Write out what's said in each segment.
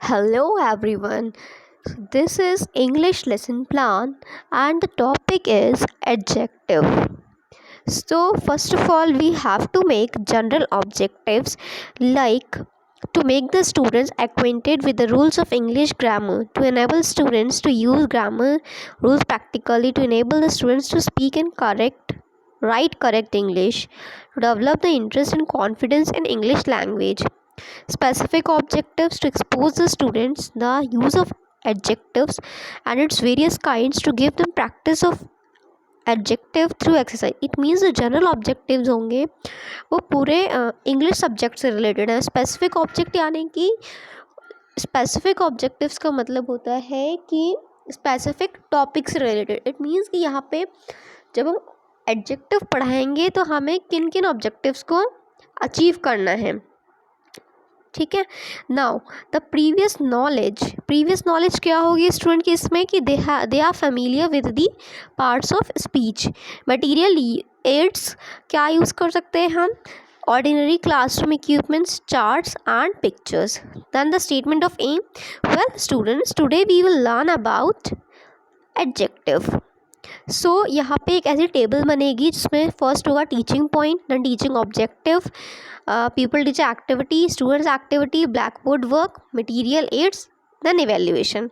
Hello everyone. This is English lesson plan and the topic is adjective. So first of all we have to make general objectives like to make the students acquainted with the rules of English grammar, to enable students to use grammar rules practically, to enable the students to speak and write correct English, to develop the interest and confidence in English language. Specific objectives to expose the students the use of adjectives and its various kinds, to give them practice of adjective through exercise. It means जो general objectives होंगे वो पूरे English subject से related है. Specific object यानी कि specific objectives का मतलब होता है कि स्पेसिफिक टॉपिक से रिलेटेड. इट मीन्स कि यहाँ पे जब हम एडजेक्टिव पढ़ाएंगे तो हमें किन किन ऑब्जेक्टिव्स को अचीव करना है. ठीक है. नाउ द प्रीवियस नॉलेज क्या होगी स्टूडेंट की इसमें कि they are familiar with the parts of speech. Material aids क्या यूज़ कर सकते हैं हम? Ordinary classroom equipments, charts and pictures. Then the statement of M. Well students, today we will learn about adjective. So यहाँ पे एक ऐसी table बनेगी जिसमें फर्स्ट होगा teaching point, then teaching objective, pupil teacher activity, students activity, black board work, material aids, then evaluation.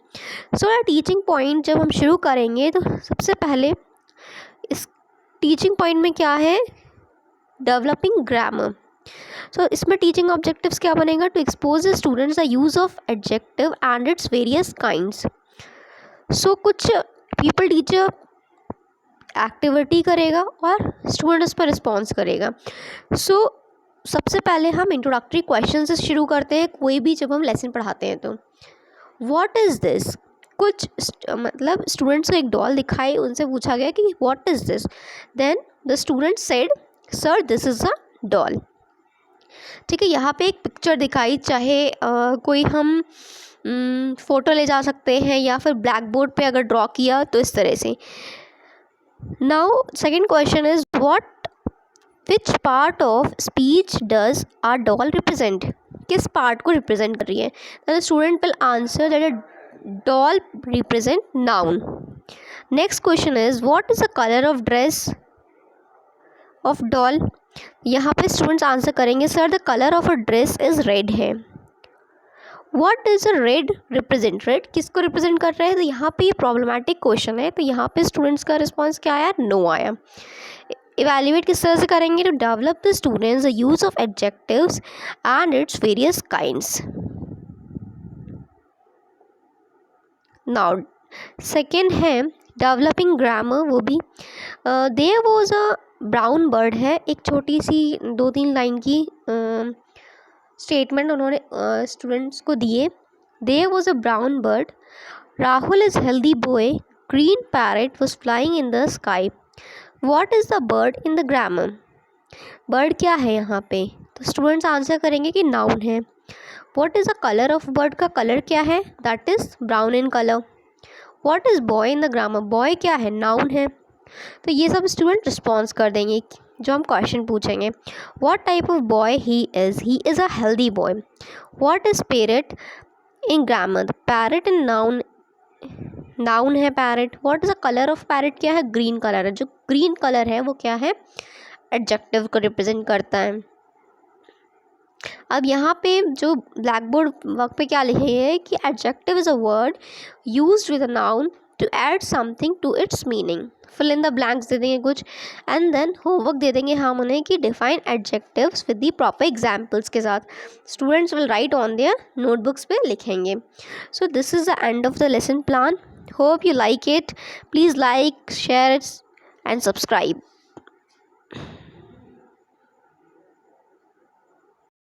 So teaching point जब हम शुरू करेंगे तो सबसे पहले इस टीचिंग पॉइंट में क्या है? Developing grammar. सो इसमें टीचिंग ऑब्जेक्टिव्स क्या बनेगा? To expose the students the use of adjective and its various kinds. So कुछ पीपल टीचर एक्टिविटी करेगा और स्टूडेंट उस पर रिस्पॉन्स करेगा. सो सबसे पहले हम इंट्रोडक्टरी क्वेश्चन से शुरू करते हैं कोई भी जब हम लेसन पढ़ाते हैं. तो व्हाट इज़ दिस? कुछ मतलब स्टूडेंट्स को एक डॉल दिखाई, उनसे पूछा गया कि what is this. Then the student said sir this is a doll. ठीक है. यहाँ पे एक पिक्चर दिखाई, चाहे कोई हम फ़ोटो ले जा सकते हैं या फिर ब्लैक बोर्ड पे अगर ड्रॉ किया तो इस तरह से. Now second question is which part of speech does are doll represent? किस पार्ट को रिप्रेजेंट कर रही है? The student will answer that a doll represent noun. Next question is what is the colour of dress of doll? यहाँ पे students answer करेंगे sir the colour of a dress is red है. What is a red represent? Red किसको represent कर रहे हैं? तो यहाँ पे ये प्रॉब्लमेटिक क्वेश्चन है, तो यहाँ पे स्टूडेंट्स का रिस्पॉन्स क्या आया? नो आया. इवेल्युएट किस तरह से करेंगे? To develop the students the use of adjectives and its various kinds. Now second है डेवलपिंग ग्रामर. वो भी there was a brown bird है, एक छोटी सी 2-3 लाइन की स्टेटमेंट उन्होंने स्टूडेंट्स को दिए. There was a brown bird, Rahul is healthy boy, green parrot was flying in the sky. What is the bird in the grammar? Bird क्या है यहाँ पे? तो स्टूडेंट्स आंसर करेंगे कि नाउन है. What is the colour of bird? का colour क्या है? That is brown in colour. What is boy in the grammar? Boy क्या है? नाउन है. तो ये सब स्टूडेंट रिस्पॉन्स कर देंगे जो हम क्वेश्चन पूछेंगे. What type of boy he is? He is a healthy boy. What is parrot in grammar? Parrot in noun है parrot. What is the colour of parrot? क्या है? ग्रीन कलर है. जो ग्रीन कलर है वो क्या है? एडजेक्टिव को रिप्रेजेंट करता है. अब यहाँ पे जो ब्लैक बोर्ड वर्क पे क्या लिखे है कि adjective is a word used with a noun to add something to its meaning. Fill in the blanks दे देंगे कुछ, एंड देन होमवर्क दे देंगे हम उन्हें कि define adjectives with the proper examples के साथ. Students will write on their notebooks पे लिखेंगे. So this is the end of the lesson plan. Hope you like it. Please like, share it and subscribe.